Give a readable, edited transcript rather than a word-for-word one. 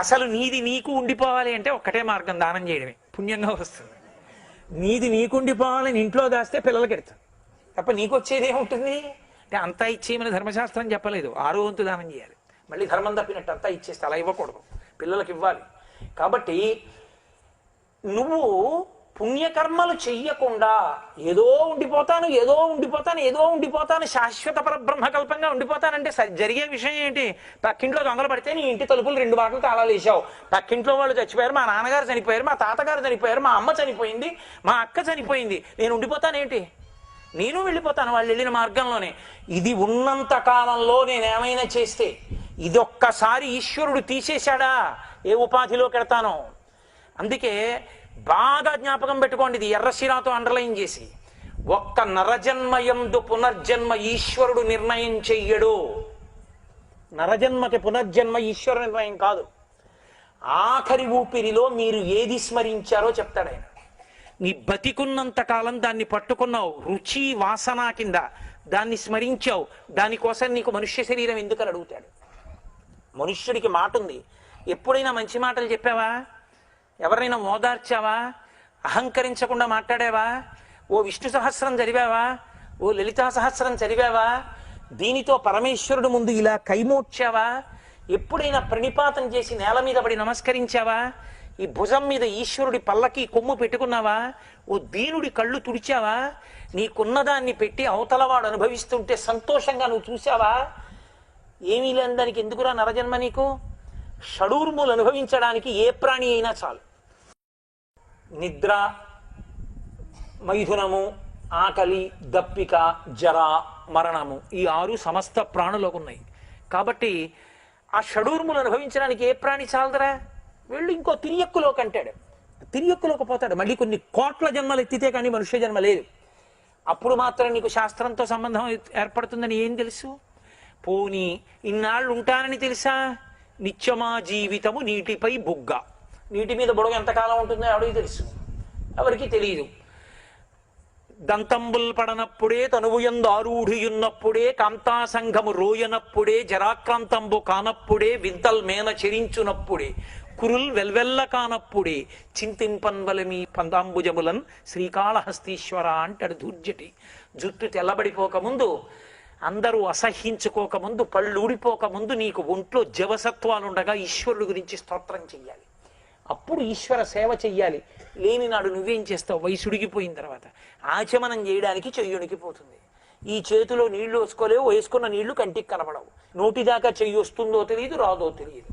అసలు నీది నీకు ఉండిపోవాలి అంటే ఒక్కటే మార్గం, దానం చేయడమే, పుణ్యంగా వస్తుంది. నీది నీకు ఉండిపోవాలని ఇంట్లో దాస్తే పిల్లలకి ఎడతాం తప్ప నీకు వచ్చేది ఏముంటుంది అంటే అంతా ఇచ్చేయమని ధర్మశాస్త్రం చెప్పలేదు. 6వ వంతు దానం చేయాలి. మళ్ళీ ధర్మం తప్పినట్టు అంతా ఇచ్చేస్తే అలా ఇవ్వకూడదు, పిల్లలకి ఇవ్వాలి. కాబట్టి నువ్వు పుణ్యకర్మలు చెయ్యకుండా ఏదో ఉండిపోతాను ఏదో ఉండిపోతాను ఏదో ఉండిపోతాను శాశ్వత పరబ్రహ్మకల్పంగా ఉండిపోతానంటే జరిగే విషయం ఏంటి? పక్కింట్లో దొంగలు పడితే నీ ఇంటి తలుపులు 2 బాటలు తాళాలు వేసావు. పక్కింట్లో వాళ్ళు చచ్చిపోయారు, మా నాన్నగారు చనిపోయారు, మా తాతగారు చనిపోయారు, మా అమ్మ చనిపోయింది, మా అక్క చనిపోయింది, నేను ఉండిపోతానేంటి? నేను వెళ్ళిపోతాను వాళ్ళు వెళ్ళిన మార్గంలోనే. ఇది ఉన్నంత కాలంలో నేనేమైనా చేస్తే, ఇదొక్కసారి ఈశ్వరుడు తీసేశాడా ఏ ఉపాధిలోకి వెడతానో. అందుకే బాగా జ్ఞాపకం పెట్టుకోండి, ఇది ఎర్రశిరాతో అండర్లైన్ చేసి, ఒక్క నరజన్మయందు పునర్జన్మ ఈశ్వరుడు నిర్ణయం చెయ్యడు. నరజన్మకి పునర్జన్మ ఈశ్వర నిర్ణయం కాదు. ఆఖరి ఊపిరిలో మీరు ఏది స్మరించారో చెప్తాడు ఆయన. నీ బతికున్నంత కాలం దాన్ని పట్టుకున్నావు, రుచి వాసన కింద దాన్ని స్మరించావు, దానికోసం నీకు మనుష్య శరీరం ఎందుకని అడుగుతాడు. మనుష్యుడికి మాట ఉంది. ఎప్పుడైనా మంచి మాటలు చెప్పావా? ఎవరైనా ఓదార్చావా? అహంకరించకుండా మాట్లాడావా? ఓ విష్ణు సహస్రం చదివావా? ఓ లలితా సహస్రం చదివావా? దీనితో పరమేశ్వరుడు ముందు ఇలా కైమోడ్చావా? ఎప్పుడైనా ప్రణిపాతం చేసి నేల మీద పడి నమస్కరించావా? ఈ భుజం మీద ఈశ్వరుడి పల్లకి కొమ్ము పెట్టుకున్నావా? ఓ దీనుడి కళ్ళు తుడిచావా? నీకున్నదాన్ని పెట్టి అవతలవాడు అనుభవిస్తుంటే సంతోషంగా నువ్వు చూసావా? ఏమీ లేని దానికి ఎందుకురా నరజన్మ నీకు? షడూర్ములు అనుభవించడానికి ఏ ప్రాణి అయినా చాలు. నిద్ర, మైథునము, ఆకలి, దప్పిక, జర, మరణము, ఈ 6 సమస్త ప్రాణులకు ఉన్నాయి. కాబట్టి ఆ షడూర్ములు అనుభవించడానికి ఏ ప్రాణి చాలదరా? వెళ్ళి ఇంకో తిరియక్కులోకి అంటాడు. తిరియక్కులోకి పోతాడు. మళ్ళీ కొన్ని కోట్ల జన్మలు ఎత్తితే కానీ మనుష్య జన్మ లేదు. అప్పుడు మాత్రం నీకు శాస్త్రంతో సంబంధం ఏర్పడుతుందని ఏం తెలుసు? పోనీ ఇన్నాళ్ళు ఉంటానని తెలుసా? నిత్యమా జీవితము నీటిపై బుగ్గ. నీటి మీద బుడగ ఎంతకాలం ఉంటుందో ఎవడికి తెలుసు? ఎవరికి తెలియదు. దంతంబుల్ పడనప్పుడే తనువుయందు ఆరూఢియున్నప్పుడే కాంతాసంఘము రోయనప్పుడే జరాక్రాంతంబు కానప్పుడే వింతల్ మేన చెరించునప్పుడే కురుల్ వెల్వెల్ల కానప్పుడే చింతింపన్వలమి పందాంబుజములన్ శ్రీకాళహస్తీశ్వర అంటాడు దుర్జటి. జుట్టు తెల్లబడిపోకముందు, అందరూ అసహ్యించుకోకముందు, పళ్ళు ఊడిపోకముందు నీకు ఒంట్లో జవసత్వాలుండగా ఈశ్వరుడు గురించి స్తోత్రం చెయ్యాలి. అప్పుడు ఈశ్వర సేవ చెయ్యాలి. లేని నాడు నువ్వేం చేస్తావు? వయసుడిగిపోయిన తర్వాత ఆచమనం చేయడానికి చెయ్యునికి పోతుంది. ఈ చేతిలో నీళ్లు వేసుకోలేవు, వేసుకున్న నీళ్లు కంటికి కనపడవు. నోటిదాకా చెయ్యి వస్తుందో తెలియదు, రాదో తెలియదు.